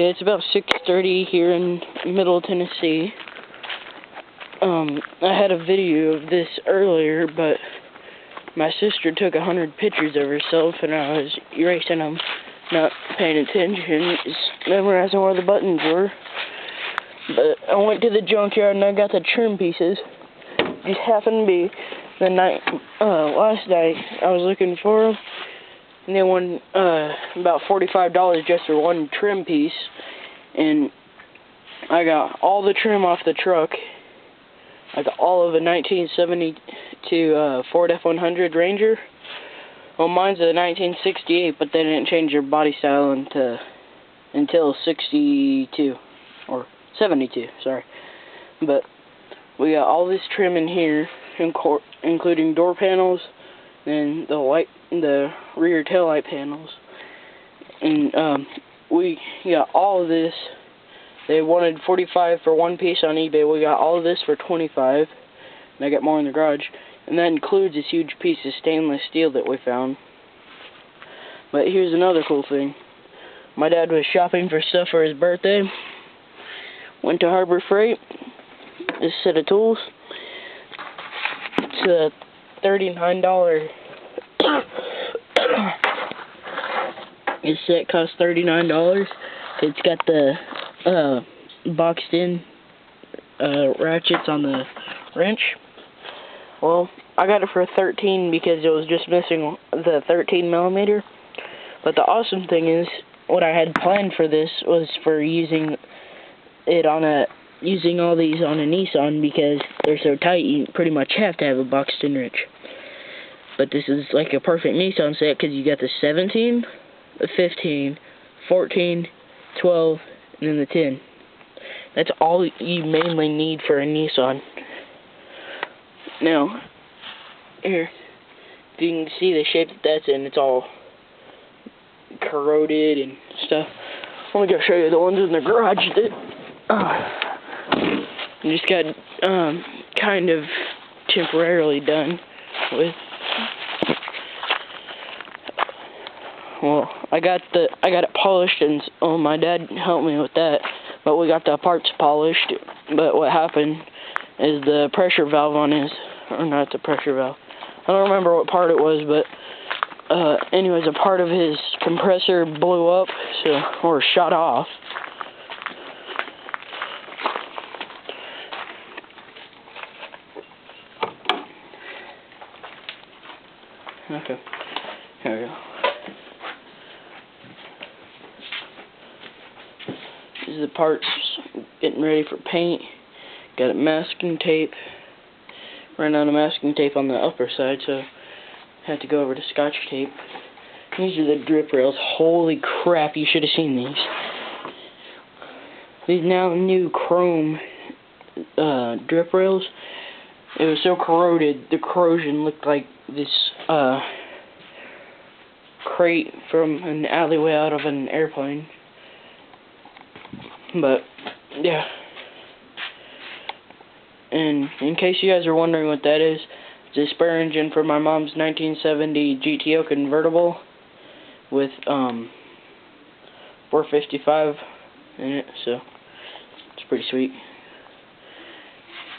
Okay, it's about 6:30 here in Middle Tennessee. I had a video of this earlier, but my sister took 100 pictures of herself, and I was erasing them, not paying attention, just memorizing where the buttons were. But I went to the junkyard and I got the trim pieces. Just happened to be the night, last night I was looking for them, and they won about $45 just for one trim piece. And I got all the trim off the truck. I got all of a 1972 Ford F-100 Ranger. Well, mine's a 1968, but they didn't change their body style until 62 or 72. Sorry, but we got all this trim in here, including door panels and the rear taillight panels, and we got all of this. They wanted $45 for one piece on eBay. We got all of this for $25, and I got more in the garage. And that includes this huge piece of stainless steel that we found. But here's another cool thing. My dad was shopping for stuff for his birthday. Went to Harbor Freight. This set of tools. It's a $39. This set cost $39. It's got the boxed in ratchets on the wrench. Well, I got it for $13 because it was just missing the 13mm. But the awesome thing is, what I had planned for this was for using all these on a Nissan, because they're so tight you pretty much have to have a boxed in wrench. But this is like a perfect Nissan set because you got the 17, the 15, 14, 12, and then the 10. That's all you mainly need for a Nissan. Now, here, if you can see the shape that that's in, it's all corroded and stuff. Let me go show you the ones in the garage that just got kind of temporarily done with. Well, I got it polished, and my dad helped me with that. But we got the parts polished. But what happened is the pressure valve on his, or not the pressure valve, I don't remember what part it was, but anyways, a part of his compressor blew up, or shot off. Okay, here we go. These are the parts getting ready for paint. Got masking tape. Ran out of masking tape on the upper side, so had to go over to Scotch tape. These are the drip rails. Holy crap, you should have seen these. These now new chrome drip rails. It was so corroded, the corrosion looked like this crate from an alleyway out of an airplane. But, yeah. And in case you guys are wondering what that is, it's a spare engine for my mom's 1970 GTO convertible with 455 in it, so it's pretty sweet.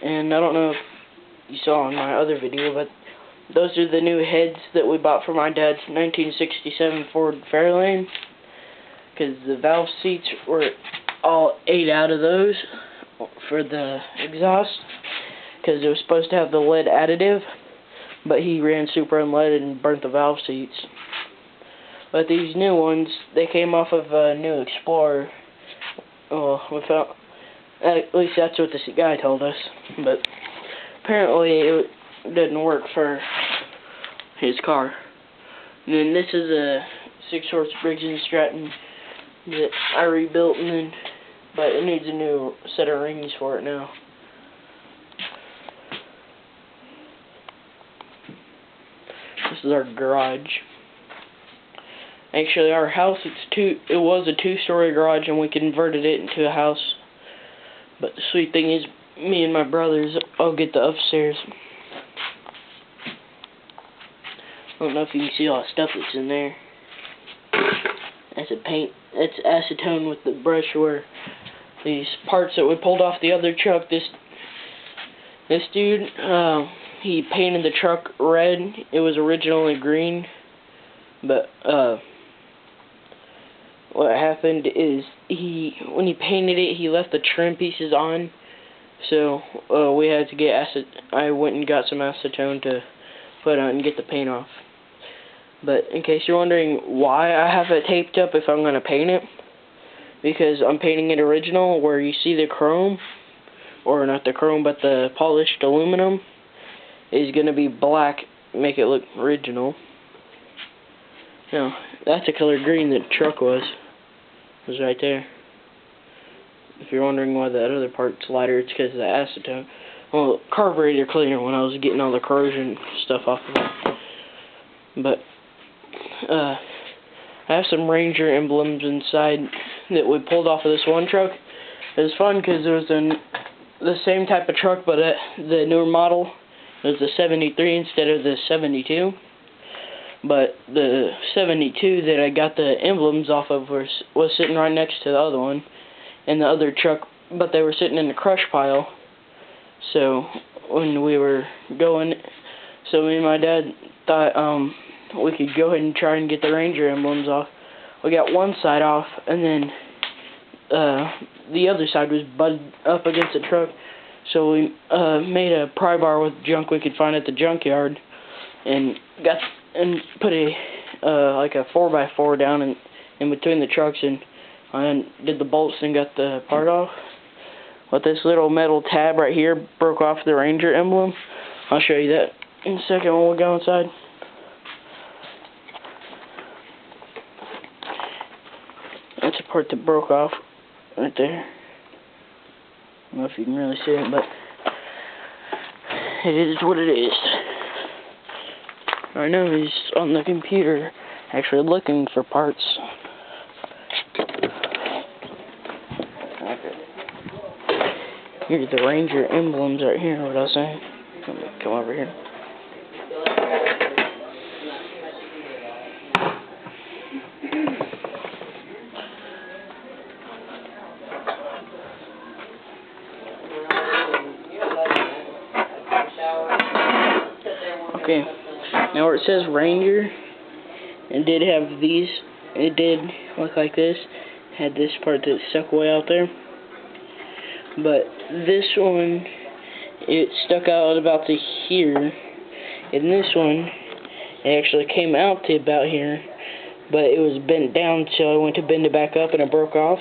And I don't know if you saw in my other video, but those are the new heads that we bought for my dad's 1967 Ford Fairlane, because the valve seats were all 8 out of those for the exhaust, because it was supposed to have the lead additive, but he ran super unleaded and burnt the valve seats. But these new ones, they came off of a new Explorer. Well, at least that's what this guy told us, but apparently it didn't work for his car. And then this is a 6-horse Briggs & Stratton that I rebuilt, but it needs a new set of rings for it now. This is our garage. Actually, our house, it was a 2-story garage, and we converted it into a house. But the sweet thing is, me and my brothers all get the upstairs. I don't know if you can see all the stuff that's in there. That's a paint. It's acetone with the brush where these parts that we pulled off the other truck. This dude, he painted the truck red. It was originally green, but what happened is when he painted it, he left the trim pieces on. So we had to get I went and got some acetone to put on and get the paint off. But in case you're wondering why I have it taped up if I'm going to paint it, because I'm painting it original, where you see the chrome, or not the chrome, but the polished aluminum, is going to be black, make it look original. Now, that's the color green that the truck was right there. If you're wondering why that other part's lighter, it's because of the acetone. Well, carburetor cleaner when I was getting all the corrosion stuff off of it. But I have some Ranger emblems inside that we pulled off of this one truck. It was fun because it was the same type of truck, but the newer model. It was the 73 instead of the 72. But the 72 that I got the emblems off of was sitting right next to the other one in the other truck, but they were sitting in the crush pile. So when we were going, so me and my dad thought we could go ahead and try and get the Ranger emblems off. We got one side off, and then the other side was butted up against the truck. So we made a pry bar with junk we could find at the junkyard, and put a like a 4x4 down in between the trucks, and did the bolts and got the part off. But this little metal tab right here broke off the Ranger emblem. I'll show you that in a second when we go inside. That's a part that broke off right there. I don't know if you can really see it, but it is what it is. I know he's on the computer actually looking for parts. Here's the Ranger emblems right here, what I was saying. Let me come over here. Okay, now where it says Ranger, it did have these, it did look like this, had this part that stuck way out there, but this one, it stuck out about to here, and this one, it actually came out to about here, but it was bent down, so I went to bend it back up and it broke off.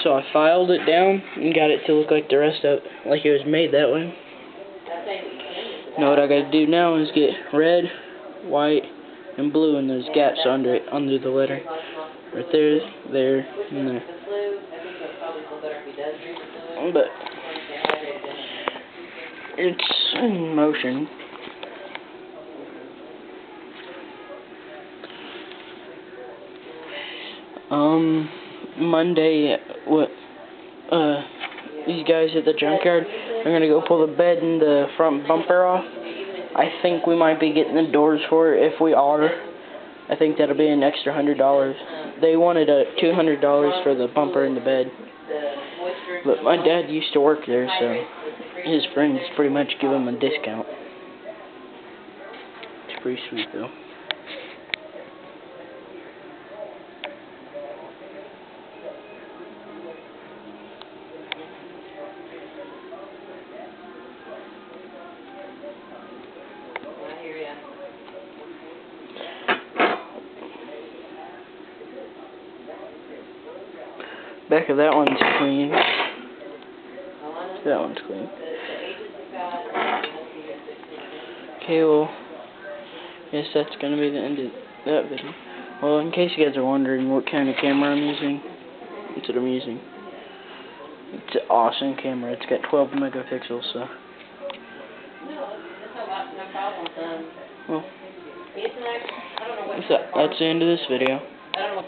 So I filed it down and got it to look like the rest of it, like it was made that way. Now what I gotta do now is get red, white, and blue in those gaps under it, under the letter. Right there, there, and there. But it's in motion. Monday, these guys at the junkyard are gonna go pull the bed and the front bumper off. I think we might be getting the doors for it. If we are, I think that'll be an extra $100. They wanted $200 for the bumper and the bed. But my dad used to work there, so his friends pretty much give him a discount. It's pretty sweet though. Back of that one's clean. That one's clean. Okay, well, guess that's gonna be the end of that video. Well, in case you guys are wondering what kind of camera I'm using, that's what I'm using. It's an awesome camera. It's got 12 megapixels, so. Well, that's the end of this video.